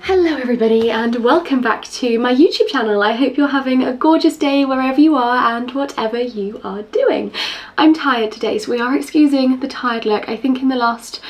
Hello everybody and welcome back to my YouTube channel. I hope you're having a gorgeous day wherever you are and whatever you are doing. I'm tired today, so we are excusing the tired look. I think in the last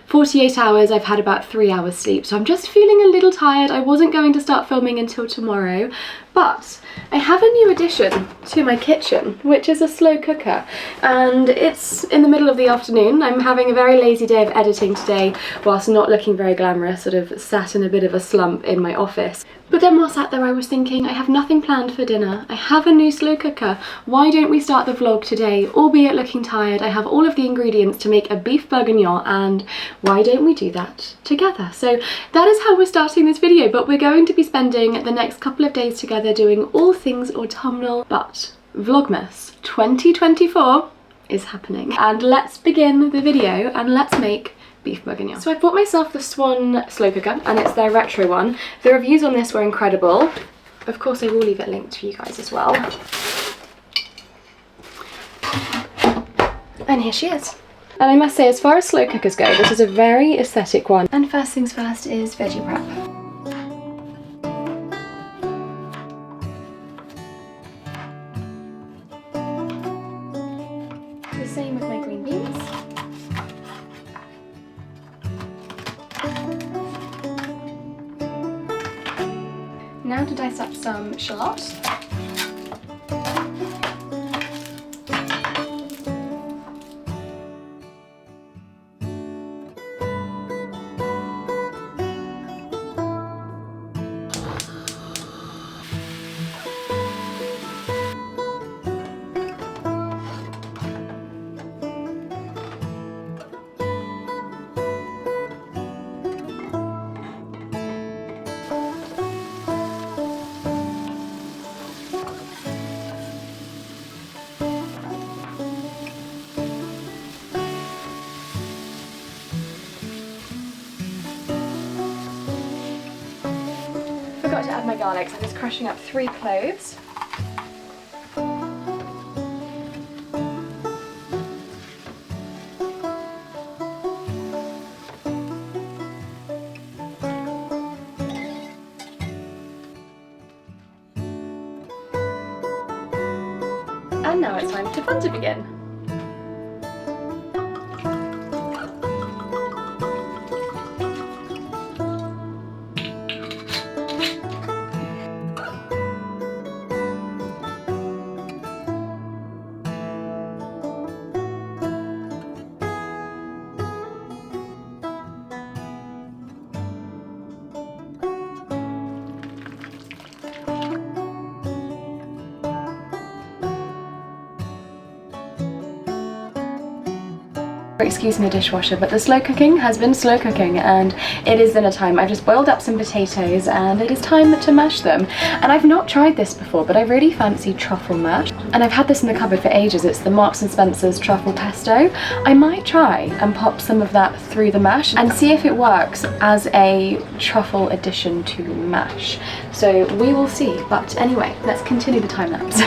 48 hours I've had about 3 hours sleep, so I'm just feeling a little tired. I wasn't going to start filming until tomorrow, but I have a new addition to my kitchen, which is a slow cooker, and it's in the middle of the afternoon. I'm having a very lazy day of editing today whilst not looking very glamorous, sort of sat in a bit of a slump in my office. But then while sat there I was thinking, I have nothing planned for dinner. I have a new slow cooker. Why don't we start the vlog today? Albeit looking tired, I have all of the ingredients to make a beef bourguignon, and why don't we do that together? So that is how we're starting this video, but we're going to be spending the next couple of days together doing all things autumnal, but Vlogmas 2024 is happening. And let's begin the video and let's make beef bourguignon. So I bought myself the Swan slow cooker, and it's their retro one. The reviews on this were incredible. Of course I will leave it linked for you guys as well. And here she is. And I must say, as far as slow cookers go, this is a very aesthetic one. And first things first is veggie prep. The same with my green beans. Now to dice up some shallots. Forgot to add my garlic, so I'm just crushing up 3 cloves. And now it's time for fun to begin. Excuse me, dishwasher, but the slow cooking has been slow cooking and it is dinner time. I've just boiled up some potatoes and it is time to mash them. And I've not tried this before, but I really fancy truffle mash. And I've had this in the cupboard for ages. It's the Marks and Spencer's truffle pesto. I might try and pop some of that through the mash and see if it works as a truffle addition to mash. So we will see. But anyway, let's continue the time lapse.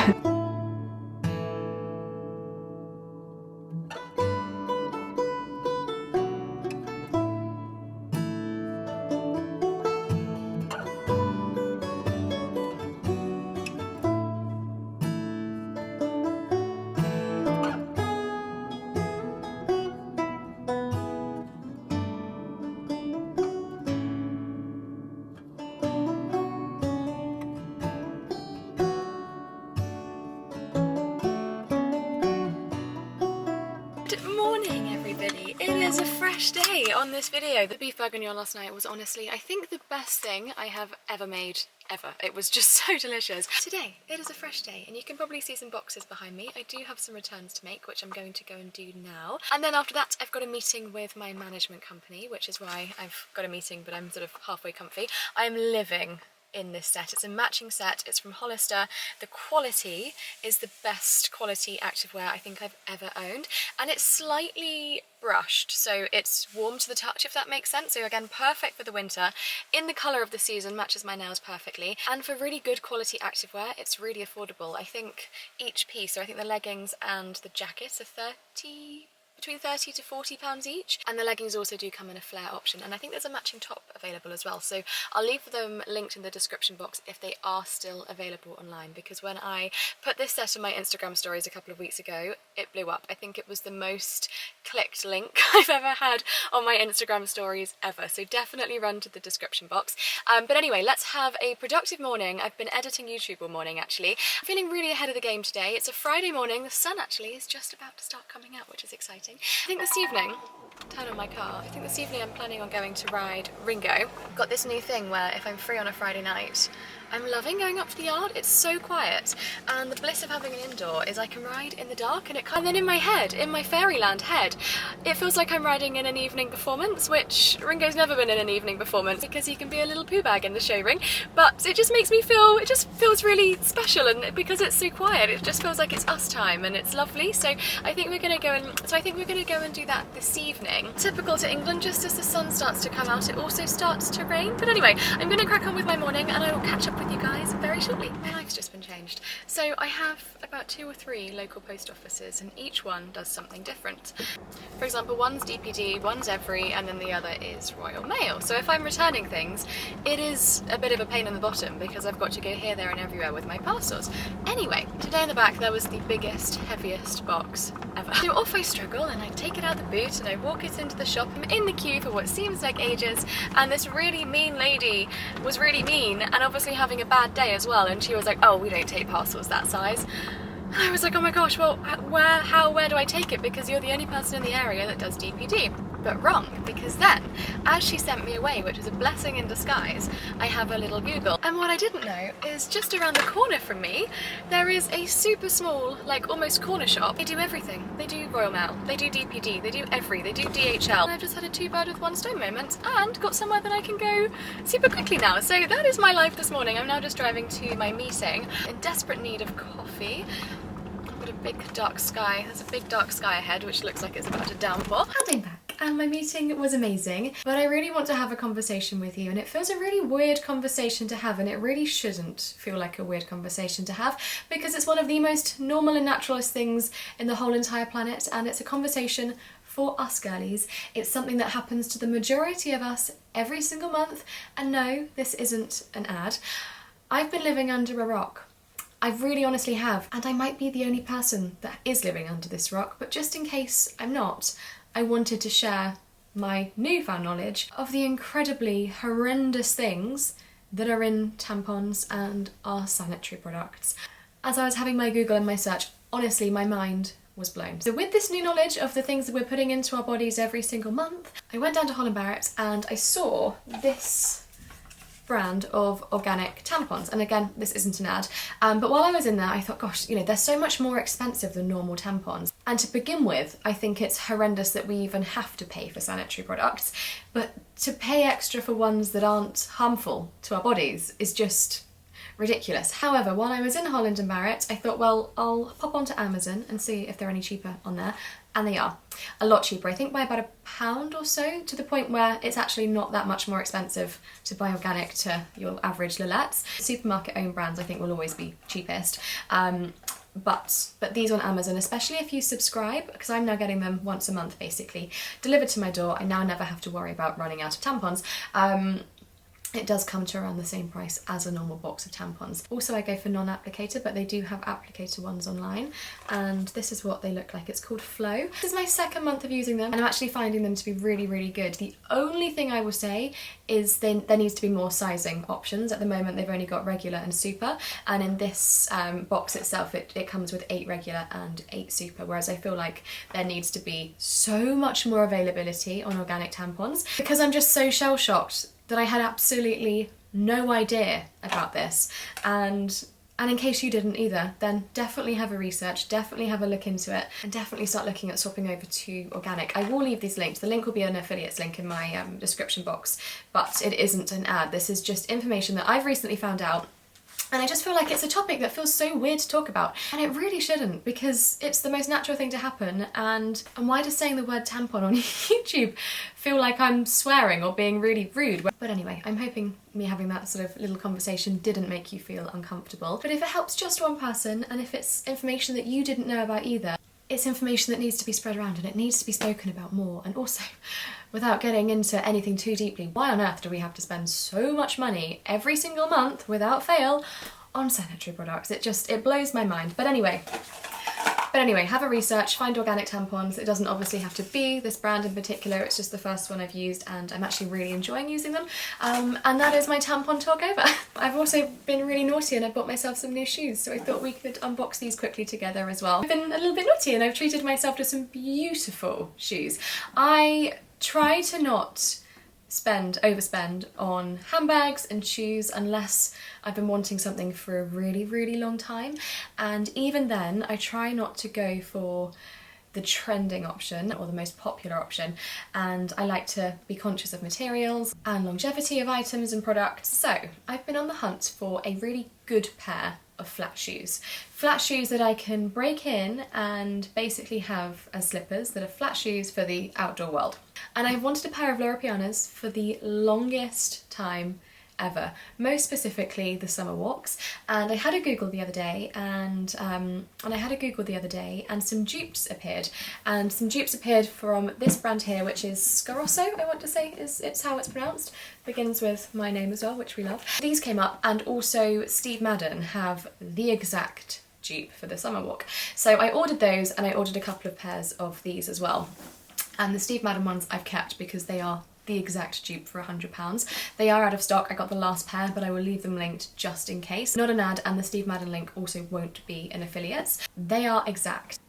It is a fresh day on this video. The beef bourguignon last night was honestly, I think, the best thing I have ever made, ever. It was just so delicious. Today, it is a fresh day, and you can probably see some boxes behind me. I do have some returns to make, which I'm going to go and do now. And then after that, I've got a meeting with my management company, which is why I've got a meeting, but I'm sort of halfway comfy. I'm living in this set. It's a matching set. It's from Hollister. The quality is the best quality activewear I think I've ever owned, and it's slightly brushed, so it's warm to the touch, if that makes sense. So again, perfect for the winter. In the colour of the season, matches my nails perfectly, and for really good quality activewear, it's really affordable. I think each piece, so I think the leggings and the jackets are 30 between £30 to £40 each, and the leggings also do come in a flare option, and I think there's a matching top available as well, so I'll leave them linked in the description box if they are still available online, because when I put this set on my Instagram stories a couple of weeks ago, it blew up. I think it was the most clicked link I've ever had on my Instagram stories ever, so definitely run to the description box. But anyway, let's have a productive morning. I've been editing YouTube all morning actually. I'm feeling really ahead of the game today. It's a Friday morning, the sun actually is just about to start coming out, which is exciting. I think this evening, turn on my car, I think this evening I'm planning on going to ride Ringo. I've got this new thing where if I'm free on a Friday night, I'm loving going up to the yard. It's so quiet, and the bliss of having an indoor is I can ride in the dark, and then in my head, in my fairyland head, it feels like I'm riding in an evening performance, which Ringo's never been in an evening performance because he can be a little poo bag in the show ring, but it just makes me feel, it just feels really special, and because it's so quiet, it just feels like it's us time, and it's lovely. So I think we're gonna go and do that this evening. Typical to England, just as the sun starts to come out, it also starts to rain. But anyway, I'm gonna crack on with my morning, and I will catch up with you guys very shortly. My life's just been changed. So I have about 2 or 3 local post offices, and each one does something different. For example, one's DPD, one's Every, and then the other is Royal Mail. So if I'm returning things, it is a bit of a pain in the bottom because I've got to go here, there and everywhere with my parcels. Anyway, today in the back there was the biggest, heaviest box ever. So off I struggle, and I take it out the boot and I walk it into the shop. I'm in the queue for what seems like ages, and this really mean lady was really mean and obviously having a bad day as well, and she was like, oh, we don't take parcels that size. And I was like, oh my gosh, well, where do I take it? Because you're the only person in the area that does DPD. But wrong, because then, as she sent me away, which was a blessing in disguise, I have a little Google. And what I didn't know is just around the corner from me, there is a super small, like almost corner shop. They do everything. They do Royal Mail, they do DPD, they do Every, they do DHL. And I've just had a 2 bird with 1 stone moment and got somewhere that I can go super quickly now. So that is my life this morning. I'm now just driving to my meeting in desperate need of coffee. A big dark sky. There's a big dark sky ahead which looks like it's about to downpour. I'm back and my meeting was amazing, but I really want to have a conversation with you, and it feels a really weird conversation to have, and it really shouldn't feel like a weird conversation to have because it's one of the most normal and naturalist things in the whole entire planet, and it's a conversation for us girlies. It's something that happens to the majority of us every single month, and no, this isn't an ad. I've been living under a rock. I really honestly have, and I might be the only person that is living under this rock, but just in case I'm not, I wanted to share my newfound knowledge of the incredibly horrendous things that are in tampons and our sanitary products. As I was having my Google and my search, honestly, my mind was blown. So with this new knowledge of the things that we're putting into our bodies every single month, I went down to Holland Barrett and I saw this brand of organic tampons, and again, this isn't an ad, but while I was in there I thought, gosh, you know, they're so much more expensive than normal tampons, and to begin with I think it's horrendous that we even have to pay for sanitary products, but to pay extra for ones that aren't harmful to our bodies is just ridiculous. However, while I was in Holland and Barrett, I thought, well, I'll pop onto Amazon and see if they're any cheaper on there. And they are. A lot cheaper, I think by about £1 or so, to the point where it's actually not that much more expensive to buy organic to your average Lillettes. Supermarket owned brands I think will always be cheapest. But these on Amazon, especially if you subscribe, because I'm now getting them once a month basically, delivered to my door, I now never have to worry about running out of tampons. It does come to around the same price as a normal box of tampons. Also I go for non-applicator, but they do have applicator ones online, and this is what they look like. It's called Flow. This is my 2nd month of using them and I'm actually finding them to be really, really good. The only thing I will say is there needs to be more sizing options. At the moment they've only got regular and super, and in this box itself it comes with 8 regular and 8 super, whereas I feel like there needs to be so much more availability on organic tampons, because I'm just so shell-shocked that I had absolutely no idea about this, and in case you didn't either, then definitely have a research, definitely have a look into it, and definitely start looking at swapping over to organic. I will leave these links. The link will be an affiliates link in my description box, but it isn't an ad. This is just information that I've recently found out, and I just feel like it's a topic that feels so weird to talk about, and it really shouldn't, because it's the most natural thing to happen. And why does saying the word tampon on YouTube feel like I'm swearing or being really rude? But anyway, I'm hoping me having that sort of little conversation didn't make you feel uncomfortable. But if it helps just one person, and if it's information that you didn't know about either, it's information that needs to be spread around and it needs to be spoken about more. And also, without getting into anything too deeply, why on earth do we have to spend so much money every single month without fail on sanitary products? It blows my mind. But anyway, have a research, find organic tampons. It doesn't obviously have to be this brand in particular, it's just the first one I've used and I'm actually really enjoying using them. And that is my tampon talk over. I've also been really naughty and I bought myself some new shoes, so I thought we could unbox these quickly together as well. I've been a little bit naughty and I've treated myself to some beautiful shoes. I try to not overspend on handbags and shoes unless I've been wanting something for a really, really long time, and even then I try not to go for the trending option or the most popular option, and I like to be conscious of materials and longevity of items and products. So I've been on the hunt for a really good pair of flat shoes that I can break in and basically have as slippers that are flat shoes for the outdoor world. And I wanted a pair of Loro Pianas for the longest time ever, most specifically the summer walks. And I had a Google the other day and some dupes appeared. And some dupes appeared from this brand here, which is Scarosso, I want to say it's how it's pronounced. Begins with my name as well, which we love. These came up, and also Steve Madden have the exact dupe for the summer walk. So I ordered those, and I ordered a couple of pairs of these as well. And the Steve Madden ones I've kept because they are the exact dupe for £100. They are out of stock. I got the last pair, but I will leave them linked just in case. Not an ad, and the Steve Madden link also won't be an affiliate. They are exact.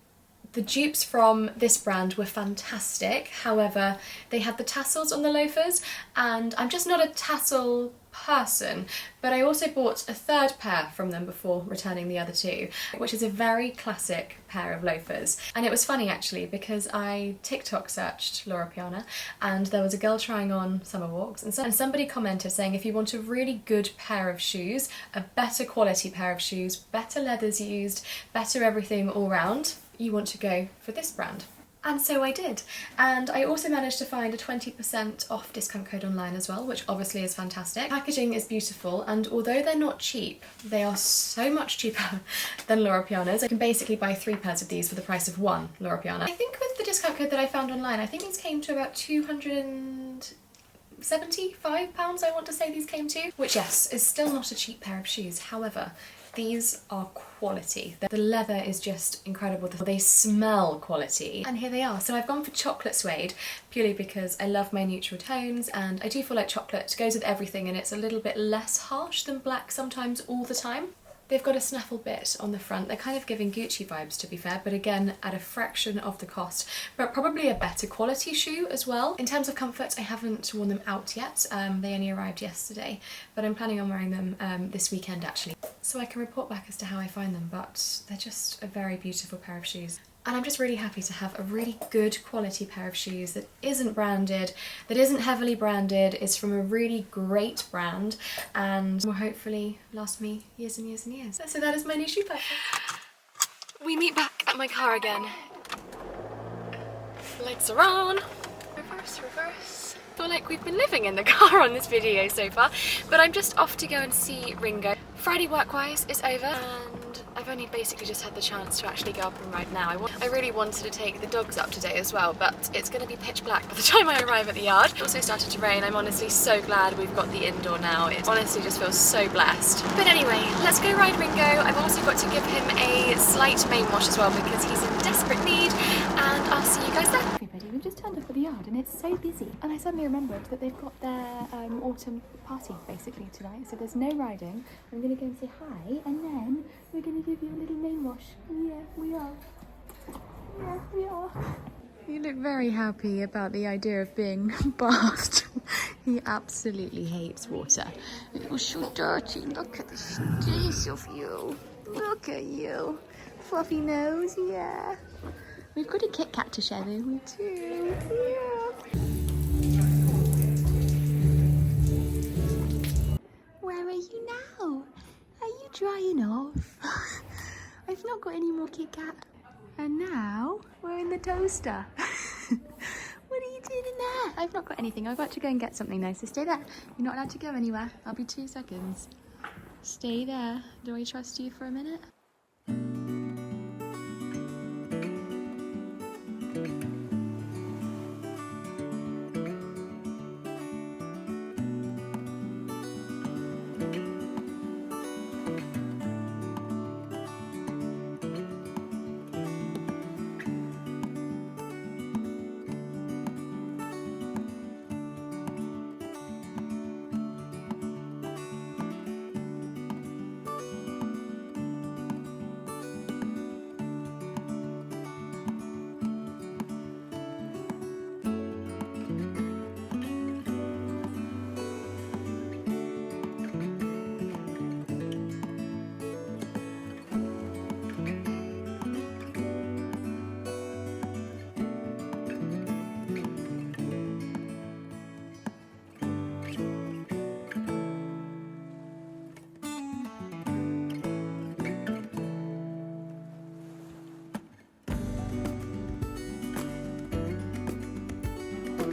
The dupes from this brand were fantastic, however they had the tassels on the loafers, and I'm just not a tassel person, but I also bought a third pair from them before returning the other two, which is a very classic pair of loafers. And it was funny actually because I TikTok searched Loro Piana and there was a girl trying on summer walks, and somebody commented saying if you want a really good pair of shoes, a better quality pair of shoes, better leathers used, better everything all round, you want to go for this brand. And so I did. And I also managed to find a 20% off discount code online as well, which obviously is fantastic. Packaging is beautiful, and although they're not cheap, they are so much cheaper than Loro Pianas. I can basically buy 3 pairs of these for the price of 1 Loro Piana. I think with the discount code that I found online, I think these came to about £275, I want to say these came to, which yes, is still not a cheap pair of shoes. However, these are quality. The leather is just incredible. They smell quality. And here they are. So I've gone for chocolate suede purely because I love my neutral tones, and I do feel like chocolate goes with everything and it's a little bit less harsh than black sometimes all the time. They've got a snaffle bit on the front. They're kind of giving Gucci vibes, to be fair, but again, at a fraction of the cost, but probably a better quality shoe as well. In terms of comfort, I haven't worn them out yet. They only arrived yesterday, but I'm planning on wearing them this weekend actually. So I can report back as to how I find them, but they're just a very beautiful pair of shoes. And I'm just really happy to have a really good quality pair of shoes that isn't branded, that isn't heavily branded, is from a really great brand, and will hopefully last me years and years and years. So that is my new shoe pack. We meet back at my car again. Lights are on. Reverse, reverse. I feel like we've been living in the car on this video so far, but I'm just off to go and see Ringo. Friday work-wise is over, and I've only basically just had the chance to actually go up and ride now. I really wanted to take the dogs up today as well, but it's going to be pitch black by the time I arrive at the yard. It also started to rain. I'm honestly so glad we've got the indoor now. It honestly just feels so blessed. But anyway, let's go ride Ringo. I've also got to give him a slight mane wash as well because he's in desperate need, and I'll see you guys there. Everybody, we've just turned up at the yard and it's so busy, and I suddenly remembered that they've got their autumn party basically tonight, so there's no riding. I'm going to go and say hi, and then we're going to give you a little mane wash. Yeah, we are. Yeah, we are. You look very happy about the idea of being bathed. He absolutely hates water. It was so dirty. Look at the state of you. Look at you. Fluffy nose, yeah. We've got a Kit Kat to share, though. We do. Yeah. Where are you now? Are you drying off? I've not got any more Kit Kat. And now we're in the toaster. What are you doing in there? I've not got anything. I'm about to go and get something though, so stay there. You're not allowed to go anywhere. I'll be 2 seconds. Stay there. Do I trust you for a minute?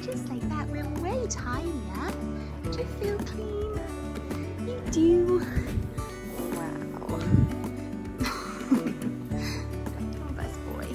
just like that. We're way tinier. Do you feel clean? You do. Wow. Oh, best boy.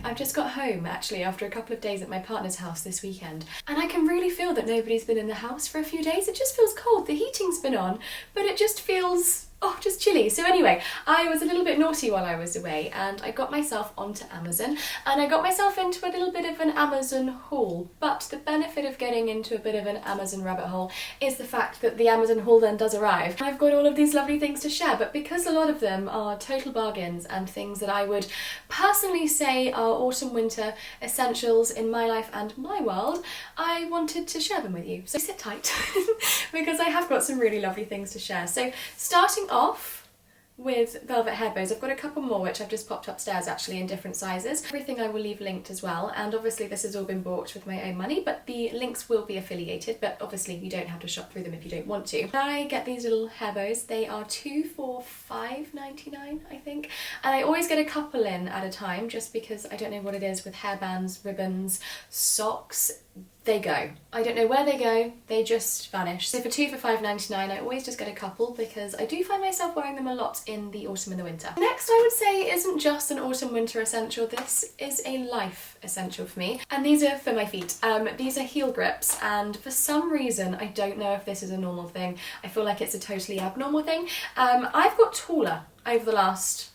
I've just got home actually after a couple of days at my partner's house this weekend, and I can really feel that nobody's been in the house for a few days. It just feels cold. The heating's been on, but it just feels just chilly. So anyway, I was a little bit naughty while I was away and I got myself onto Amazon and I got myself into a little bit of an Amazon haul. But the benefit of getting into a bit of an Amazon rabbit hole is the fact that the Amazon haul then does arrive. I've got all of these lovely things to share, but because a lot of them are total bargains and things that I would personally say are autumn winter essentials in my life and my world, I wanted to share them with you. So sit tight because I have got some really lovely things to share. So starting off with velvet hair bows. I've got a couple more which I've just popped upstairs actually in different sizes. Everything I will leave linked as well, and obviously this has all been bought with my own money, but the links will be affiliated, but obviously you don't have to shop through them if you don't want to. I get these little hair bows. They are 2 for $5.99 I think, and I always get a couple in at a time just because I don't know what it is with hairbands, ribbons, socks. They go. I don't know where they go, they just vanish. So for 2 for $5.99 I always just get a couple because I do find myself wearing them a lot in the autumn and the winter. Next I would say isn't just an autumn winter essential, this is a life essential for me, and these are for my feet. These are heel grips, and for some reason, I don't know if this is a normal thing, I feel like it's a totally abnormal thing. I've got taller over the last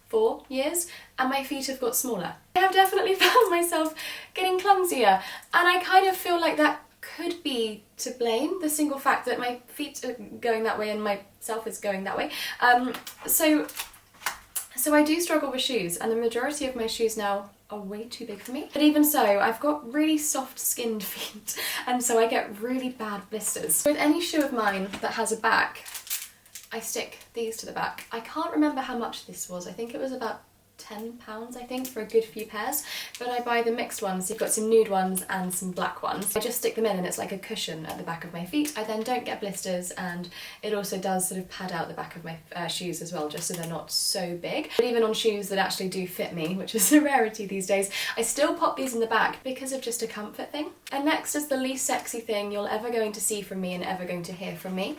4 years and my feet have got smaller. I have definitely found myself getting clumsier, and I kind of feel like that could be to blame, the single fact that my feet are going that way and myself is going that way. So I do struggle with shoes, and the majority of my shoes now are way too big for me. But even so, I've got really soft skinned feet and so I get really bad blisters. With any shoe of mine that has a back, I stick these to the back. I can't remember how much this was. I think it was about £10, I think, for a good few pairs, but I buy the mixed ones. So you've got some nude ones and some black ones. I just stick them in and it's like a cushion at the back of my feet. I then don't get blisters, and it also does sort of pad out the back of my shoes as well, just so they're not so big. But even on shoes that actually do fit me, which is a rarity these days, I still pop these in the back because of just a comfort thing. And next is the least sexy thing you're ever going to see from me and ever going to hear from me.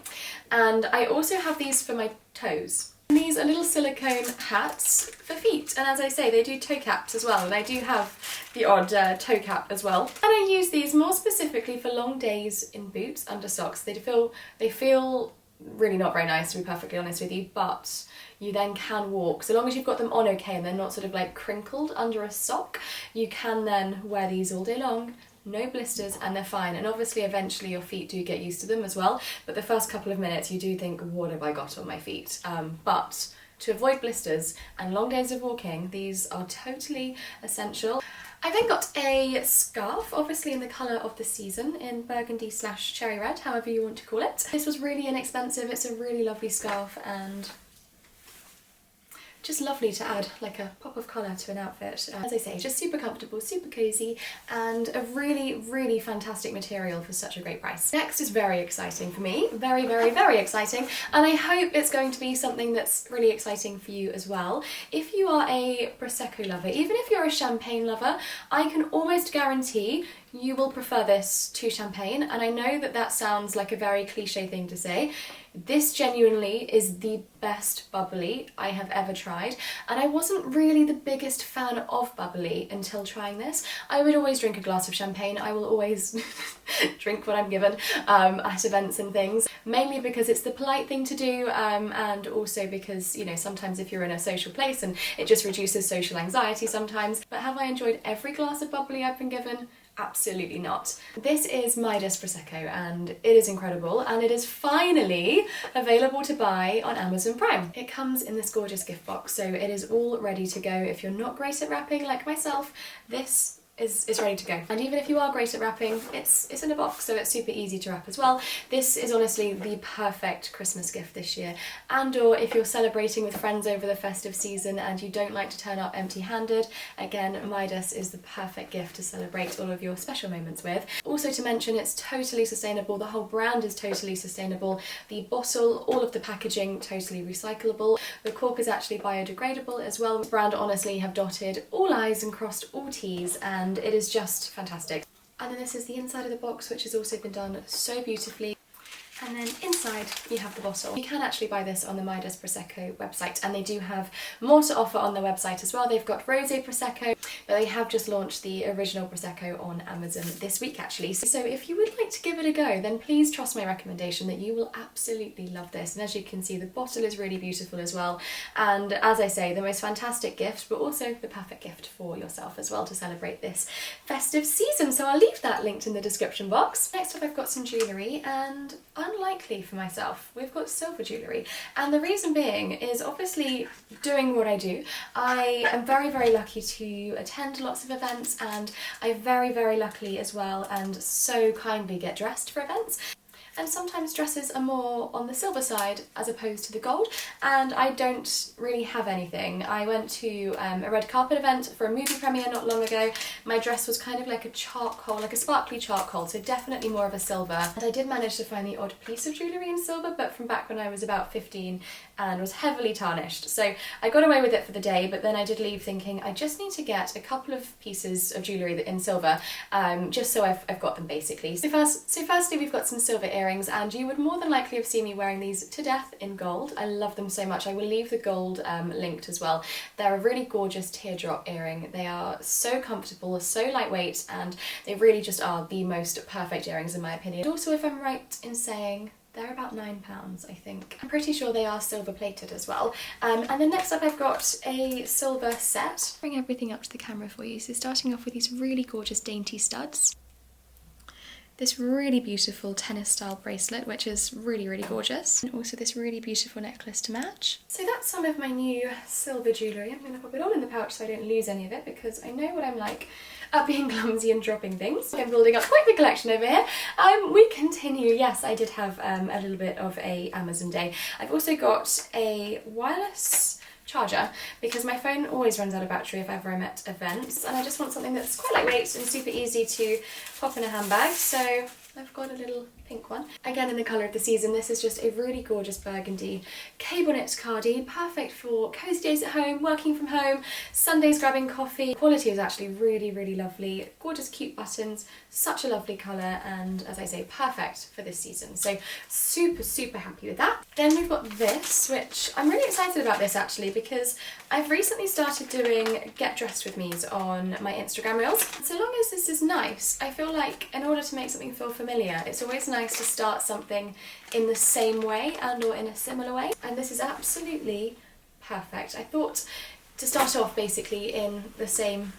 And I also have these for my toes. These are little silicone hats for feet, and as I say, they do toe caps as well, and I do have the odd toe cap as well. And I use these more specifically for long days in boots under socks. They feel really not very nice, to be perfectly honest with you, but you then can walk. So long as you've got them on okay and they're not sort of like crinkled under a sock, you can then wear these all day long. No blisters, and they're fine. And obviously eventually your feet do get used to them as well, but the first couple of minutes you do think, what have I got on my feet? But to avoid blisters and long days of walking, these are totally essential. I then got a scarf, obviously in the colour of the season, in burgundy / cherry red, however you want to call it. This was really inexpensive. It's a really lovely scarf and just lovely to add like a pop of colour to an outfit. As I say, just super comfortable, super cosy, and a really, really fantastic material for such a great price. Next is very exciting for me, very, very, very exciting, and I hope it's going to be something that's really exciting for you as well. If you are a Prosecco lover, even if you're a champagne lover, I can almost guarantee you will prefer this to champagne, and I know that that sounds like a very cliche thing to say. This genuinely is the best bubbly I have ever tried, and I wasn't really the biggest fan of bubbly until trying this. I would always drink a glass of champagne. I will always drink what I'm given at events and things, mainly because it's the polite thing to do, and also because, you know, sometimes if you're in a social place and it just reduces social anxiety sometimes. But have I enjoyed every glass of bubbly I've been given? Absolutely not. This is Midas Prosecco and it is incredible, and it is finally available to buy on Amazon Prime. It comes in this gorgeous gift box, so it is all ready to go. If you're not great at wrapping like myself, this is ready to go. And even if you are great at wrapping, it's in a box, so it's super easy to wrap as well. This is honestly the perfect Christmas gift this year, and or if you're celebrating with friends over the festive season and you don't like to turn up empty-handed, again, Midas is the perfect gift to celebrate all of your special moments with. Also to mention, it's totally sustainable. The whole brand is totally sustainable. The bottle, all of the packaging, totally recyclable. The cork is actually biodegradable as well. The brand honestly have dotted all I's and crossed all T's, and it is just fantastic. And then this is the inside of the box, which has also been done so beautifully. And then inside you have the bottle. You can actually buy this on the Midas Prosecco website, and they do have more to offer on their website as well. They've got Rosé Prosecco, but they have just launched the original Prosecco on Amazon this week actually. So if you would like to give it a go, then please trust my recommendation that you will absolutely love this. And as you can see, the bottle is really beautiful as well. And as I say, the most fantastic gift, but also the perfect gift for yourself as well to celebrate this festive season. So I'll leave that linked in the description box. Next up, I've got some jewellery, and unlikely for myself, we've got silver jewellery, and the reason being is obviously doing what I do. I am very, very lucky to attend lots of events, and I very, very luckily as well and so kindly get dressed for events. And sometimes dresses are more on the silver side as opposed to the gold, and I don't really have anything. I went to a red carpet event for a movie premiere not long ago. My dress was kind of like a charcoal, like a sparkly charcoal, so definitely more of a silver. And I did manage to find the odd piece of jewellery in silver, but from back when I was about 15 and was heavily tarnished. So I got away with it for the day, but then I did leave thinking I just need to get a couple of pieces of jewellery in silver, just so I've got them basically. So firstly we've got some silver earrings, and you would more than likely have seen me wearing these to death in gold. I love them so much. I will leave the gold linked as well. They're a really gorgeous teardrop earring. They are so comfortable, so lightweight, and they really just are the most perfect earrings in my opinion. Also, if I'm right in saying, they're about £9, I think. I'm pretty sure they are silver plated as well. And then next up I've got a silver set. Bring everything up to the camera for you. So starting off with these really gorgeous dainty studs. this really beautiful tennis style bracelet, which is really, really gorgeous. And also this really beautiful necklace to match. So that's some of my new silver jewellery. I'm going to pop it all in the pouch so I don't lose any of it, because I know what I'm like at being clumsy and dropping things. I'm building up quite the collection over here. We continue. Yes, I did have a little bit of a Amazon day. I've also got a wireless charger because my phone always runs out of battery if ever I'm at events, and I just want something that's quite lightweight and super easy to pop in a handbag. So I've got a little pink one. Again, in the colour of the season, this is just a really gorgeous burgundy cable knit cardie, perfect for cosy days at home, working from home, Sundays grabbing coffee. Quality is actually really, really lovely. Gorgeous cute buttons, such a lovely colour, and as I say, perfect for this season. So super, super happy with that. Then we've got this, which I'm really excited about this actually, because I've recently started doing get dressed with me's on my Instagram reels. So long as this is nice, I feel like in order to make something feel familiar, it's always nice to start something in the same way and or in a similar way, and this is absolutely perfect. I thought to start off basically in the same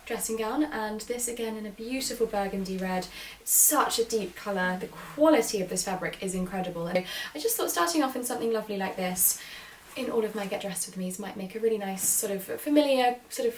dressing gown, and this again in a beautiful burgundy red. It's such a deep colour. The quality of this fabric is incredible, and I just thought starting off in something lovely like this in all of my get dressed with me's might make a really nice sort of familiar, sort of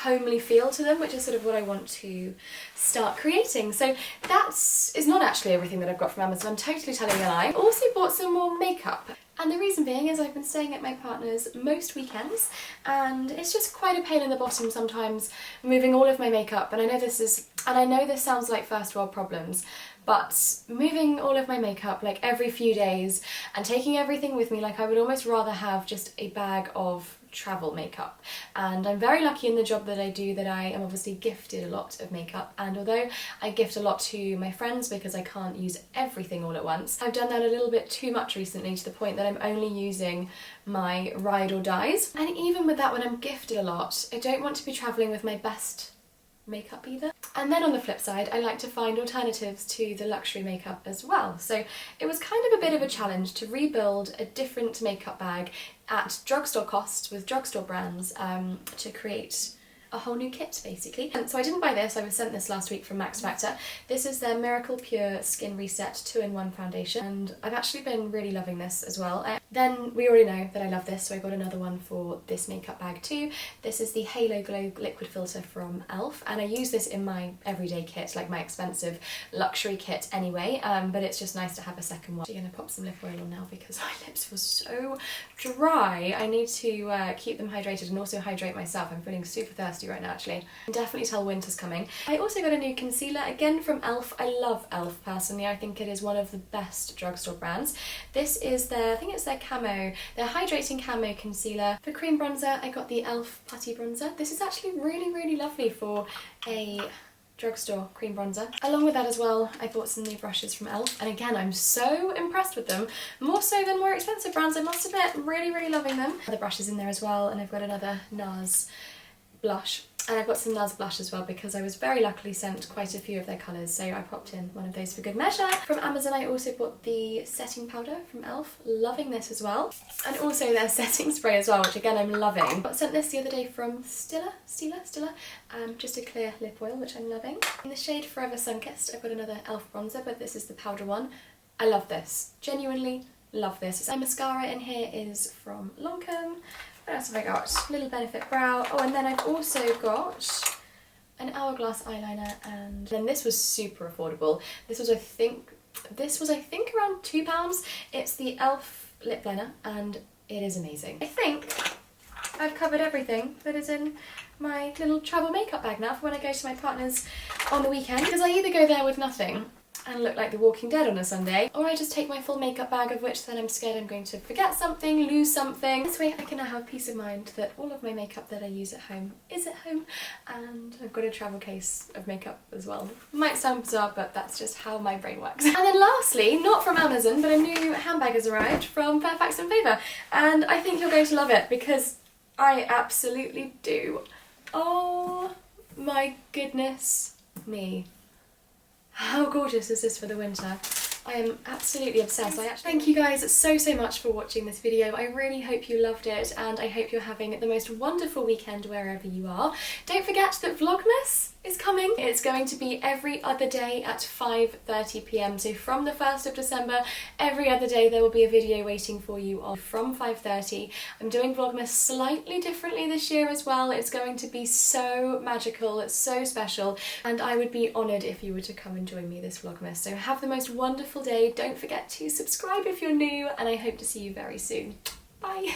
homely feel to them, which is sort of what I want to start creating. So that is not actually everything that I've got from Amazon. I'm totally telling a lie. I also bought some more makeup, and the reason being is I've been staying at my partner's most weekends, and it's just quite a pain in the bottom sometimes moving all of my makeup. And I know this sounds like first world problems, but moving all of my makeup like every few days and taking everything with me, like I would almost rather have just a bag of travel makeup. And I'm very lucky in the job that I do that I am obviously gifted a lot of makeup, and although I gift a lot to my friends because I can't use everything all at once, I've done that a little bit too much recently, to the point that I'm only using my ride or dies. And even with that, when I'm gifted a lot, I don't want to be travelling with my best makeup either. And then on the flip side, I like to find alternatives to the luxury makeup as well. So it was kind of a bit of a challenge to rebuild a different makeup bag at drugstore costs with drugstore brands to create a whole new kit basically. And so I didn't buy this, I was sent this last week from Max Factor. This is their Miracle Pure Skin Reset 2-in-1 foundation, and I've actually been really loving this as well. Then we already know that I love this, so I got another one for this makeup bag too. This is the Halo Glow liquid filter from e.l.f. and I use this in my everyday kit, like my expensive luxury kit anyway, but it's just nice to have a second one. I'm gonna pop some lip oil on now because my lips feel so dry. I need to keep them hydrated and also hydrate myself. I'm feeling super thirsty right now actually. I can definitely tell winter's coming. I also got a new concealer, again from e.l.f. I love e.l.f. personally. I think it is one of the best drugstore brands. This is their, I think it's their camo, their hydrating camo concealer. For cream bronzer, I got the e.l.f. putty bronzer. This is actually really, really lovely for a drugstore cream bronzer. Along with that as well, I bought some new brushes from e.l.f. and again, I'm so impressed with them. More so than more expensive brands, I must admit. I'm really, really loving them. Other brushes in there as well, and I've got another NARS blush. And I've got some NARS blush as well because I was very luckily sent quite a few of their colours, so I popped in one of those for good measure. From Amazon I also bought the setting powder from e.l.f. Loving this as well. And also their setting spray as well, which again I'm loving. I sent this the other day from Stila, just a clear lip oil, which I'm loving. In the shade Forever Sunkissed, I've got another e.l.f. bronzer, but this is the powder one. I love this, genuinely love this. My mascara in here is from Lancome. What else have I got? Little Benefit Brow. Oh, and then I've also got an Hourglass eyeliner, and then this was super affordable. This was I think around £2. It's the e.l.f. lip liner, and it is amazing. I think I've covered everything that is in my little travel makeup bag now for when I go to my partner's on the weekend, because I either go there with nothing and look like The Walking Dead on a Sunday, or I just take my full makeup bag, of which then I'm scared I'm going to forget something, lose something. This way I can now have peace of mind that all of my makeup that I use at home is at home, and I've got a travel case of makeup as well. Might sound bizarre, but that's just how my brain works. And then lastly, not from Amazon, but a new handbag has arrived from Fairfax & Favour, and I think you're going to love it because I absolutely do. Oh my goodness me. How gorgeous is this for the winter? I am absolutely obsessed. Thank you guys so much for watching this video. I really hope you loved it, and I hope you're having the most wonderful weekend wherever you are. Don't forget that Vlogmas is coming. It's going to be every other day at 5:30 p.m. So from the 1st of December, every other day there will be a video waiting for you on from 5:30. I'm doing Vlogmas slightly differently this year as well. It's going to be so magical, it's so special, and I would be honoured if you were to come and join me this Vlogmas. So have the most wonderful day. Don't forget to subscribe if you're new, and I hope to see you very soon. Bye!